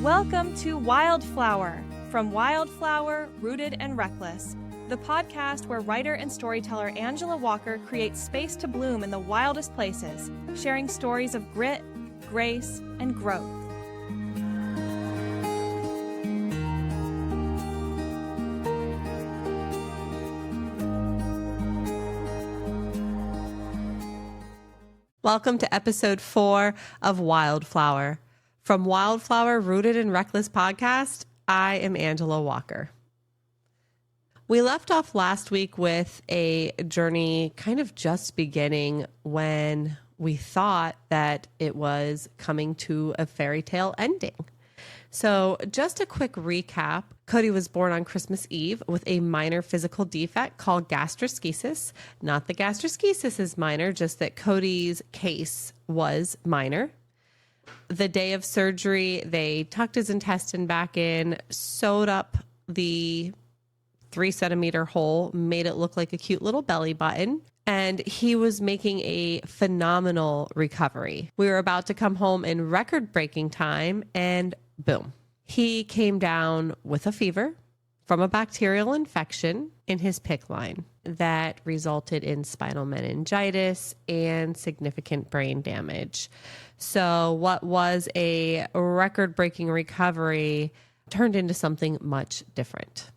Welcome to Wildflower, from Wildflower, Rooted and Reckless, the podcast where writer and storyteller Angela Walker creates space to bloom in the wildest places, sharing stories of grit, grace, and growth. Welcome to episode 4 of Wildflower. From Wildflower, Rooted and Reckless podcast, I am Angela Walker. We left off last week with a journey kind of just beginning when we thought that it was coming to a fairy tale ending. So just a quick recap, Cody was born on Christmas Eve with a minor physical defect called gastroschisis. Not the gastroschisis is minor, just that Cody's case was minor. The day of surgery, they tucked his intestine back in, sewed up the 3-centimeter hole, made it look like a cute little belly button, and he was making a phenomenal recovery. We were about to come home in record-breaking time, and boom. He came down with a fever from a bacterial infection in his PICC line that resulted in spinal meningitis and significant brain damage. So what was a record-breaking recovery turned into something much different.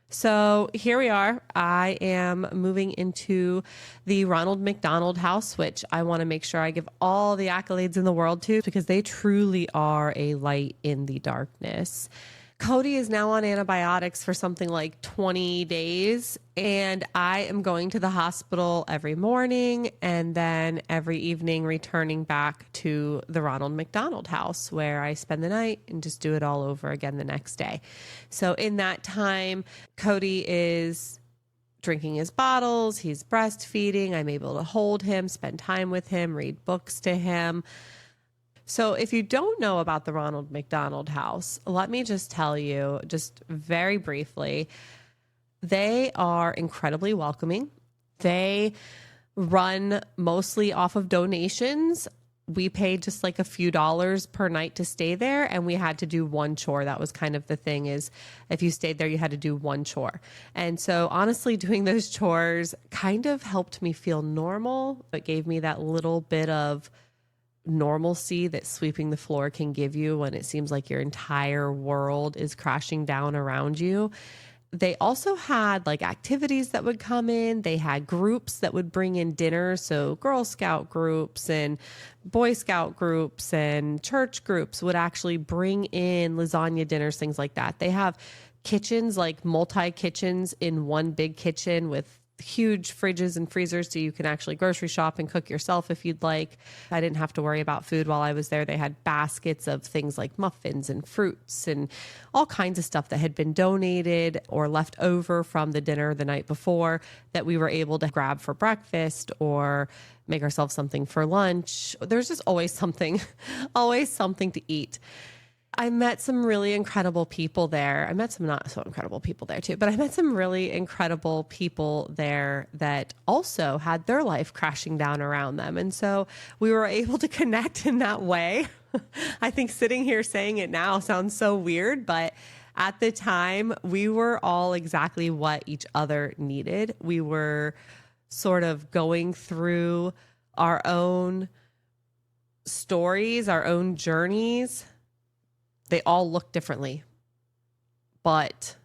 So here we are. I am moving into the Ronald McDonald House, which I want to make sure I give all the accolades in the world to because they truly are a light in the darkness. Cody is now on antibiotics for something like 20 days, and I am going to the hospital every morning and then every evening returning back to the Ronald McDonald House where I spend the night and just do it all over again the next day. So in that time, Cody is drinking his bottles, he's breastfeeding, I'm able to hold him, spend time with him, read books to him. So if you don't know about the Ronald McDonald House, let me just tell you, just very briefly, they are incredibly welcoming. They run mostly off of donations. We paid just like a few dollars per night to stay there, and we had to do one chore. That was kind of the thing, is if you stayed there, you had to do one chore. And so honestly, doing those chores kind of helped me feel normal. It gave me that little bit of normalcy that sweeping the floor can give you when it seems like your entire world is crashing down around you. They also had like activities that would come in. They had groups that would bring in dinner. So Girl Scout groups and Boy Scout groups and church groups would actually bring in lasagna dinners, things like that. They have kitchens, like multi-kitchens in one big kitchen with huge fridges and freezers so you can actually grocery shop and cook yourself if you'd like. I didn't have to worry about food while I was there. They had baskets of things like muffins and fruits and all kinds of stuff that had been donated or left over from the dinner the night before that we were able to grab for breakfast or make ourselves something for lunch. There's just always something to eat. I met some really incredible people there. I met some not so incredible people there too, but I met some really incredible people there that also had their life crashing down around them. And so we were able to connect in that way. I think sitting here saying it now sounds so weird, but at the time we were all exactly what each other needed. We were sort of going through our own stories, our own journeys. They all look differently, but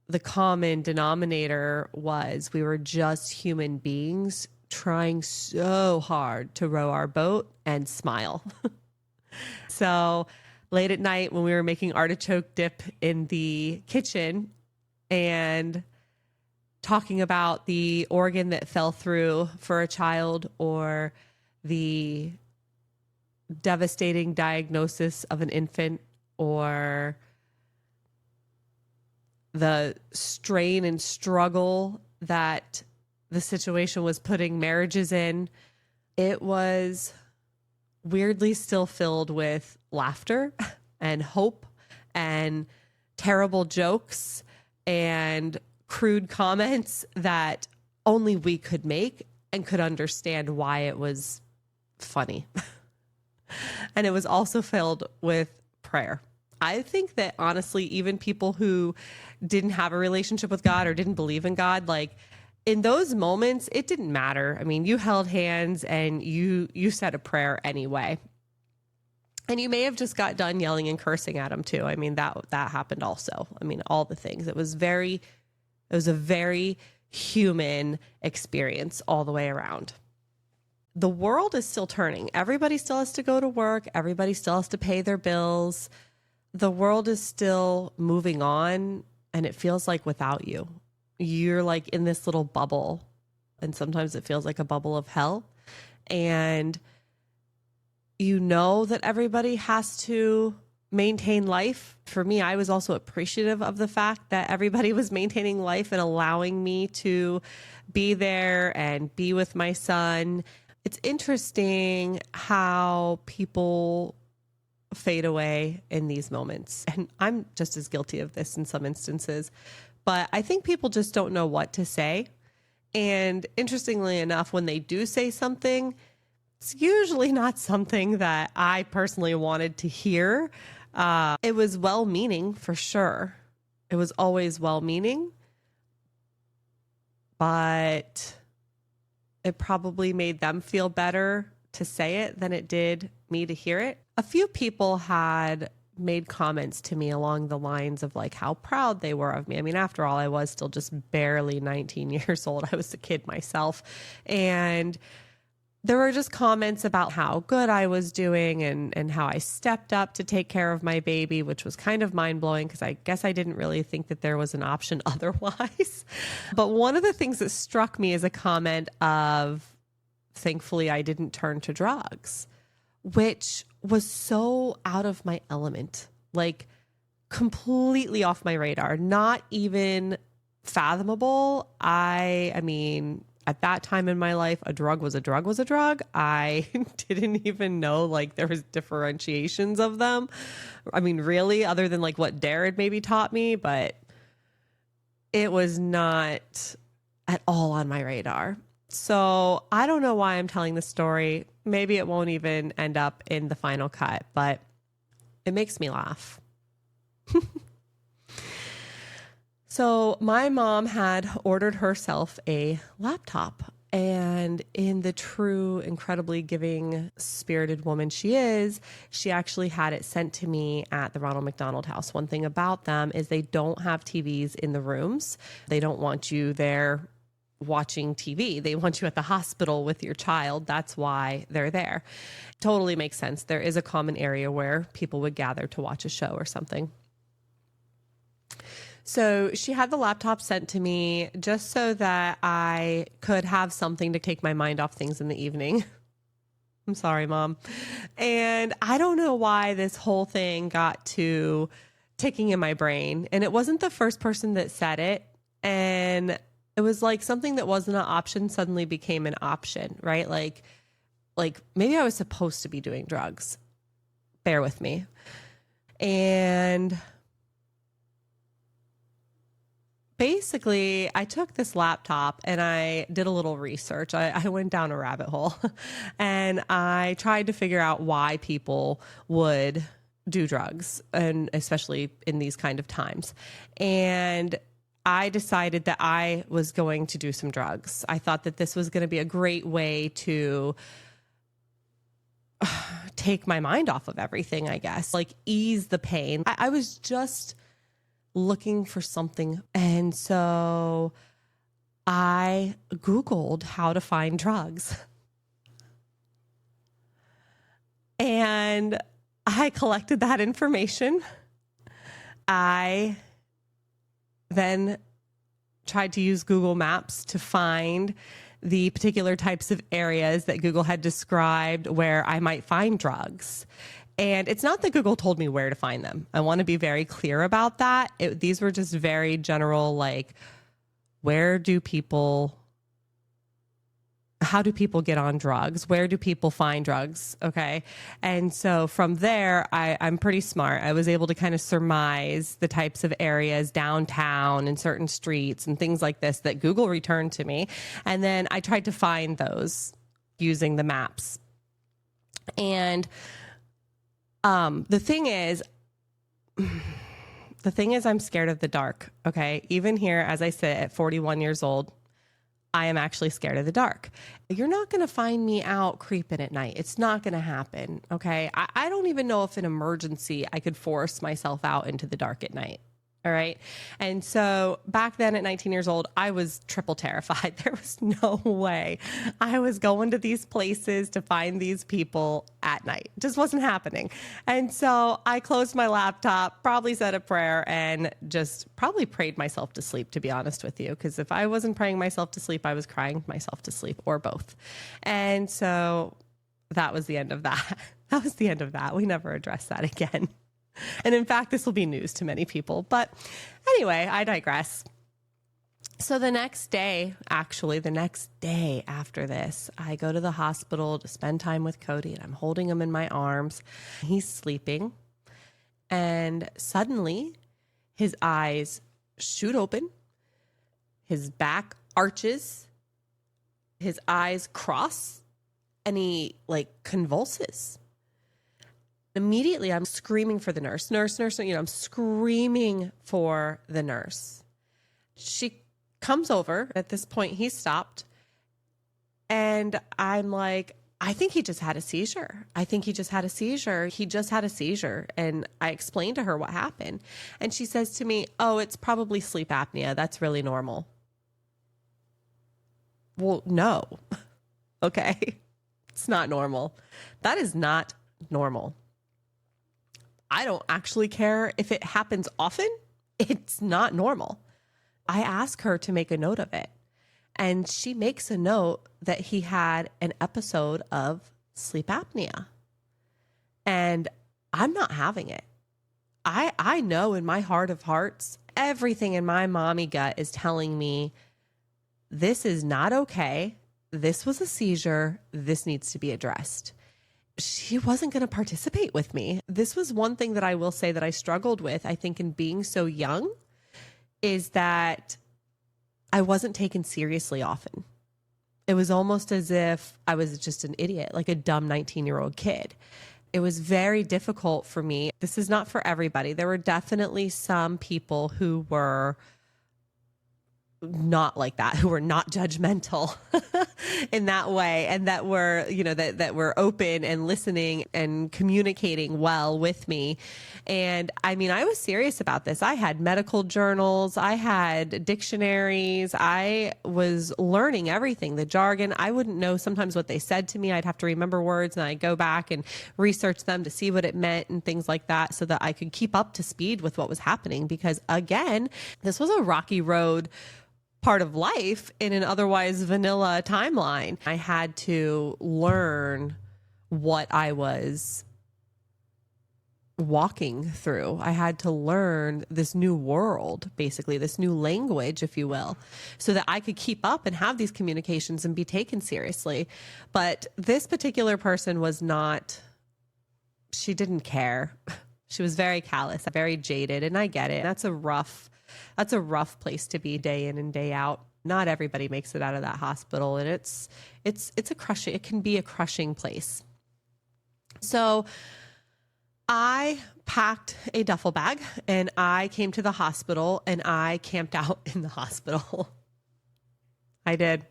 the common denominator was we were just human beings trying so hard to row our boat and smile. So late at night when we were making artichoke dip in the kitchen and talking about the organ that fell through for a child or the devastating diagnosis of an infant, or the strain and struggle that the situation was putting marriages in, it was weirdly still filled with laughter and hope and terrible jokes and crude comments that only we could make and could understand why it was funny. And it was also filled with prayer. I think that honestly, even people who didn't have a relationship with God or didn't believe in God, like in those moments, it didn't matter. I mean, you held hands and you said a prayer anyway. And you may have just got done yelling and cursing at him too. I mean, that happened also. I mean, all the things. It was a very human experience all the way around. The world is still turning. Everybody still has to go to work. Everybody still has to pay their bills. The world is still moving on, and it feels like without you. You're like in this little bubble, and sometimes it feels like a bubble of hell. And you know that everybody has to maintain life. For me, I was also appreciative of the fact that everybody was maintaining life and allowing me to be there and be with my son. It's interesting how people fade away in these moments. And I'm just as guilty of this in some instances. But I think people just don't know what to say. And interestingly enough, when they do say something, it's usually not something that I personally wanted to hear. It was well-meaning for sure. It was always well-meaning, but it probably made them feel better to say it than it did me to hear it. A few people had made comments to me along the lines of like how proud they were of me. I mean, after all, I was still just barely 19 years old. I was a kid myself. And there were just comments about how good I was doing and how I stepped up to take care of my baby, which was kind of mind-blowing because I guess I didn't really think that there was an option otherwise. But one of the things that struck me is a comment of, thankfully, I didn't turn to drugs, which was so out of my element, like completely off my radar, not even fathomable. I mean, at that time in my life, a drug was a drug was a drug. I didn't even know like there was differentiations of them. I mean, really, other than like what Dare had maybe taught me, but it was not at all on my radar. So I don't know why I'm telling this story. Maybe it won't even end up in the final cut, but it makes me laugh. So my mom had ordered herself a laptop, and in the true, incredibly giving, spirited woman she is, she actually had it sent to me at the Ronald McDonald House. One thing about them is they don't have TVs in the rooms. They don't want you there watching TV. They want you at the hospital with your child. That's why they're there. Totally makes sense. There is a common area where people would gather to watch a show or something. So she had the laptop sent to me just so that I could have something to take my mind off things in the evening. I'm sorry, Mom. And I don't know why this whole thing got to ticking in my brain. And it wasn't the first person that said it. And it was like something that wasn't an option suddenly became an option, right? Like maybe I was supposed to be doing drugs. Bear with me. And basically, I took this laptop and I did a little research. I went down a rabbit hole and I tried to figure out why people would do drugs, and especially in these kind of times. And I decided that I was going to do some drugs. I thought that this was going to be a great way to take my mind off of everything, I guess, like ease the pain. I was just looking for something. And so I Googled how to find drugs. And I collected that information. I then tried to use Google Maps to find the particular types of areas that Google had described where I might find drugs. And it's not that Google told me where to find them. I want to be very clear about that. These were just very general, like, how do people get on drugs? Where do people find drugs? Okay. And so from there, I'm pretty smart. I was able to kind of surmise the types of areas downtown and certain streets and things like this that Google returned to me. And then I tried to find those using the maps. And the thing is, the thing is, I'm scared of the dark. Okay. Even here, as I sit at 41 years old, I am actually scared of the dark. You're not going to find me out creeping at night. It's not going to happen. Okay. I don't even know if in emergency I could force myself out into the dark at night. All right. And so back then at 19 years old, I was triple terrified. There was no way I was going to these places to find these people at night. It just wasn't happening. And so I closed my laptop, probably said a prayer, and just probably prayed myself to sleep, to be honest with you. Because if I wasn't praying myself to sleep, I was crying myself to sleep, or both. And so that was the end of that. That was the end of that. We never addressed that again. And in fact, this will be news to many people. But anyway, I digress. So the next day after this, I go to the hospital to spend time with Cody, and I'm holding him in my arms. He's sleeping. And suddenly his eyes shoot open. His back arches. His eyes cross. And he convulses. Immediately, I'm screaming for the nurse. Nurse, I'm screaming for the nurse. She comes over. At this point, he stopped. And I'm like, I think he just had a seizure. He just had a seizure. And I explained to her what happened. And she says to me, oh, it's probably sleep apnea. That's really normal. Well, no. Okay. It's not normal. That is not normal. I don't actually care if it happens often. It's not normal. I ask her to make a note of it. And she makes a note that he had an episode of sleep apnea. And I'm not having it. I know in my heart of hearts, everything in my mommy gut is telling me this is not okay. This was a seizure. This needs to be addressed. She wasn't going to participate with me. This was one thing that I will say that I struggled with, I think, in being so young, is that I wasn't taken seriously often. It was almost as if I was just an idiot, like a dumb 19-year-old kid. It was very difficult for me. This is not for everybody. There were definitely some people who were not like that, who were not judgmental in that way, and that were, that were open and listening and communicating well with me. And I mean, I was serious about this. I had medical journals, I had dictionaries, I was learning everything, the jargon. I wouldn't know sometimes what they said to me. I'd have to remember words, and I'd go back and research them to see what it meant and things like that, so that I could keep up to speed with what was happening. Because again, this was a rocky road part of life in an otherwise vanilla timeline. I had to learn what I was walking through. I had to learn this new world, basically, this new language, if you will, so that I could keep up and have these communications and be taken seriously. But this particular person was not, she didn't care. She was very callous, very jaded, and I get it. That's a rough place to be day in and day out. Not everybody makes it out of that hospital, and it can be a crushing place. So I packed a duffel bag and I came to the hospital, and I camped out in the hospital. I did.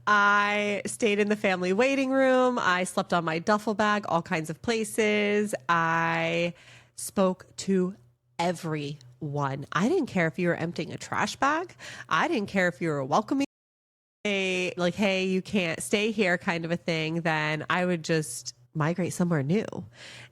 I stayed in the family waiting room. I slept on my duffel bag, all kinds of places. I spoke to everyone. I didn't care if you were emptying a trash bag. I didn't care if you were welcoming hey, you can't stay here kind of a thing. Then I would just migrate somewhere new.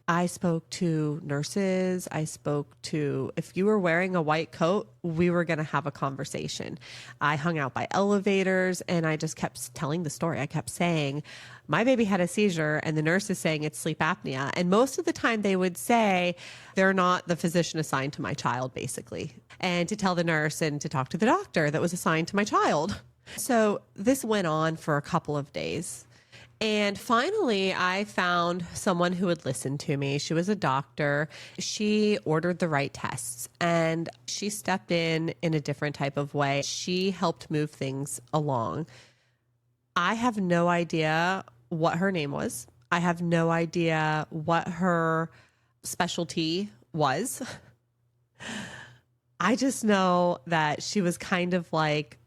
I spoke to nurses. I spoke to, if you were wearing a white coat, we were going to have a conversation. I hung out by elevators, and I just kept telling the story. I kept saying, my baby had a seizure, and the nurse is saying it's sleep apnea. And most of the time they would say they're not the physician assigned to my child, basically, and to tell the nurse and to talk to the doctor that was assigned to my child. So this went on for a couple of days. And finally, I found someone who would listen to me. She was a doctor. She ordered the right tests, and she stepped in a different type of way. She helped move things along. I have no idea what her name was. I have no idea what her specialty was. I just know that she was kind of like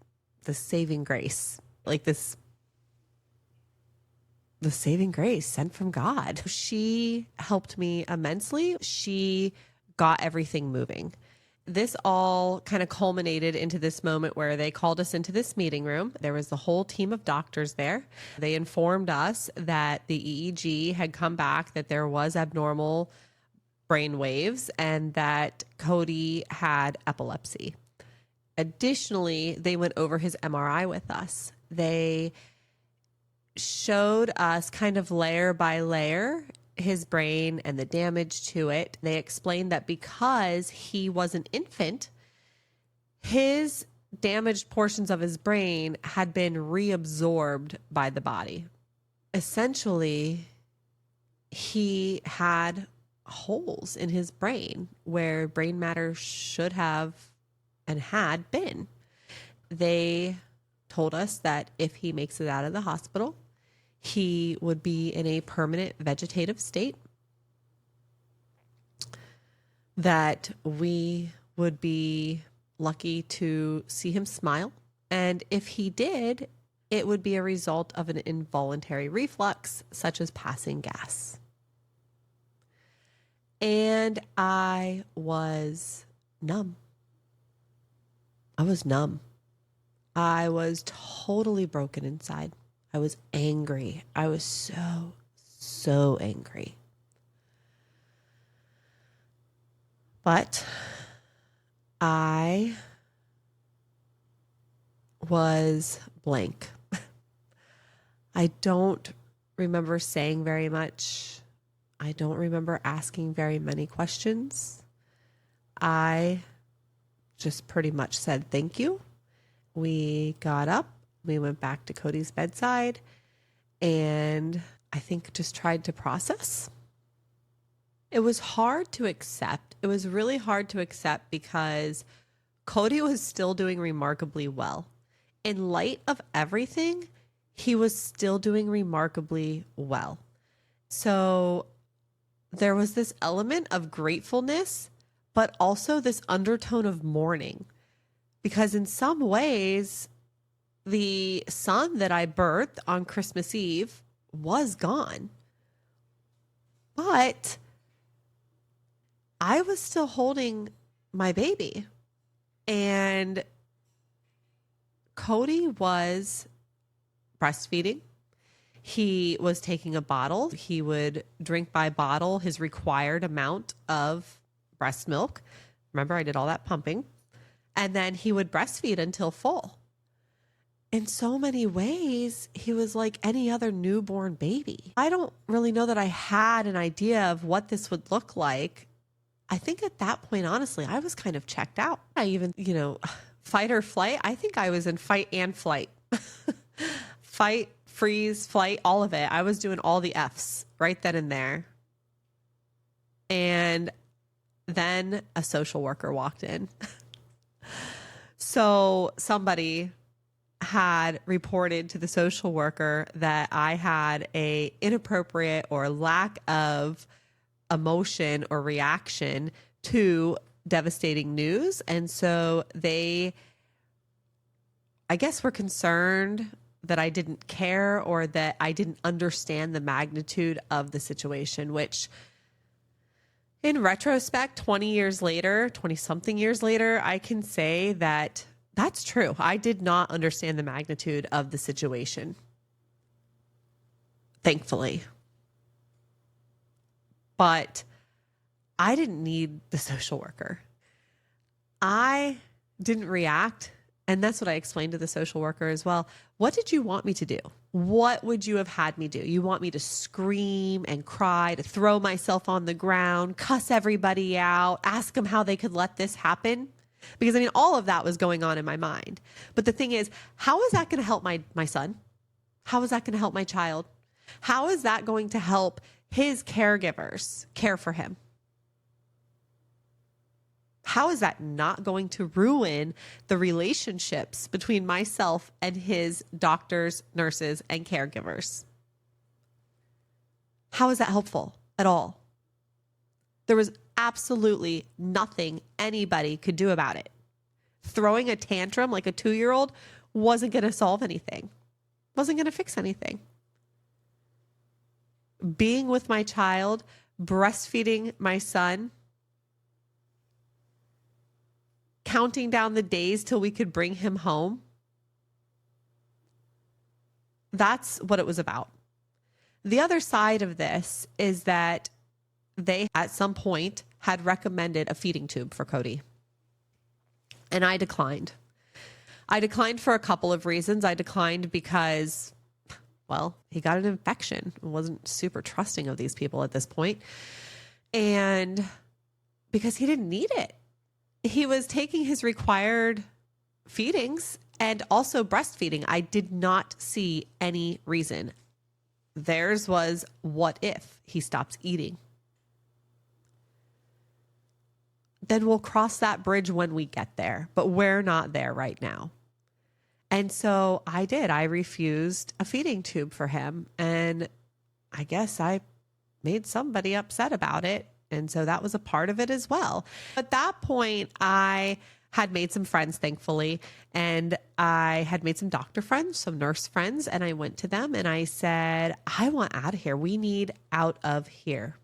the saving grace, like the saving grace sent from God. She helped me immensely. She got everything moving. This all kind of culminated into this moment where they called us into this meeting room. There was the whole team of doctors there. They informed us that the EEG had come back, that there was abnormal brain waves, and that Cody had epilepsy. Additionally, they went over his MRI with us. They showed us kind of layer by layer his brain and the damage to it. They explained that because he was an infant, his damaged portions of his brain had been reabsorbed by the body. Essentially, he had holes in his brain where brain matter should have and had been. They told us that if he makes it out of the hospital, he would be in a permanent vegetative state, that we would be lucky to see him smile. And if he did, it would be a result of an involuntary reflux, such as passing gas. And I was numb. I was numb. I was totally broken inside. I was angry. I was so angry. But I was blank. I don't remember saying very much. I don't remember asking very many questions. I just pretty much said thank you. We got up. We went back to Cody's bedside, and I think just tried to process. It was hard to accept. It was really hard to accept because Cody was still doing remarkably well. In light of everything, he was still doing remarkably well. So there was this element of gratefulness, but also this undertone of mourning, because in some ways, the son that I birthed on Christmas Eve was gone. But I was still holding my baby. And Cody was breastfeeding. He was taking a bottle. He would drink by bottle his required amount of breast milk. Remember, I did all that pumping. And then he would breastfeed until full. In so many ways, he was like any other newborn baby. I don't really know that I had an idea of what this would look like. I think at that point, honestly, I was kind of checked out. I even, fight or flight. I think I was in fight and flight. Fight, freeze, flight, all of it. I was doing all the Fs right then and there. And then a social worker walked in. So somebody had reported to the social worker that I had a inappropriate or lack of emotion or reaction to devastating news. And so they, I guess, were concerned that I didn't care or that I didn't understand the magnitude of the situation, which in retrospect, 20 something years later, I can say that that's true. I did not understand the magnitude of the situation. Thankfully. But I didn't need the social worker. I didn't react. And that's what I explained to the social worker as well. What did you want me to do? What would you have had me do? You want me to scream and cry, to throw myself on the ground, cuss everybody out, ask them how they could let this happen? Because all of that was going on in my mind. But the thing is, how is that going to help my son? How is that going to help my child? How is that going to help his caregivers care for him? How is that not going to ruin the relationships between myself and his doctors, nurses, and caregivers? How is that helpful at all? There was absolutely nothing anybody could do about it. Throwing a tantrum like a 2-year-old wasn't going to solve anything, wasn't going to fix anything. Being with my child, breastfeeding my son, counting down the days till we could bring him home. That's what it was about. The other side of this is that they, at some point, had recommended a feeding tube for Cody. And I declined. I declined for a couple of reasons. I declined because, well, he got an infection. I wasn't super trusting of these people at this point. And because he didn't need it. He was taking his required feedings and also breastfeeding. I did not see any reason. Theirs was, what if he stops eating? Then we'll cross that bridge when we get there, but we're not there right now. And so I did. I refused a feeding tube for him. And I guess I made somebody upset about it. And so that was a part of it as well. At that point, I had made some friends, thankfully, and I had made some doctor friends, some nurse friends, and I went to them and I said, I want out of here. We need out of here.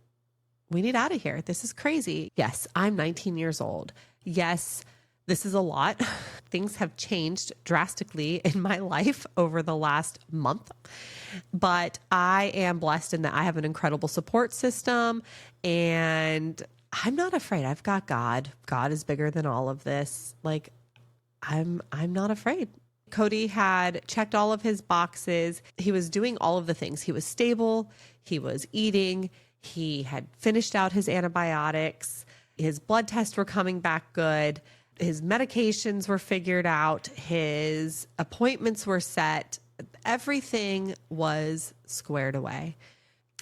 We need out of here. This is crazy. Yes, I'm 19 years old. Yes, this is a lot. Things have changed drastically in my life over the last month, but I am blessed in that I have an incredible support system and I'm not afraid. I've got God. God is bigger than all of this. Like I'm not afraid. Cody had checked all of his boxes. He was doing all of the things. He was stable. He was eating. He had finished out his antibiotics. His blood tests were coming back good. His medications were figured out. His appointments were set. Everything was squared away.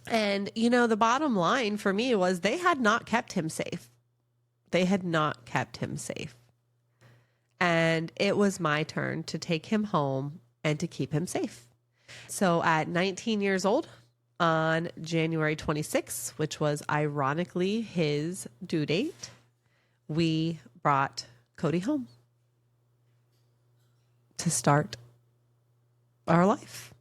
And, you know, the bottom line for me was they had not kept him safe. They had not kept him safe. And it was my turn to take him home and to keep him safe. So at 19 years old, on January 26th, which was ironically his due date, we brought Cody home to start our life.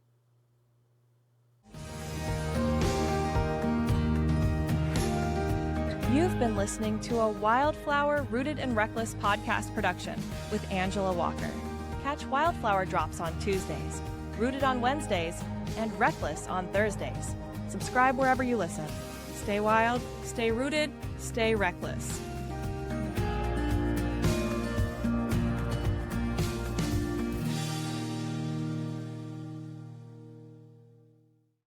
You've been listening to a Wildflower Rooted and Reckless podcast production with Angela Walker. Catch Wildflower drops on Tuesdays, Rooted on Wednesdays, and Reckless on Thursdays. Subscribe wherever you listen. Stay wild, stay rooted, stay reckless.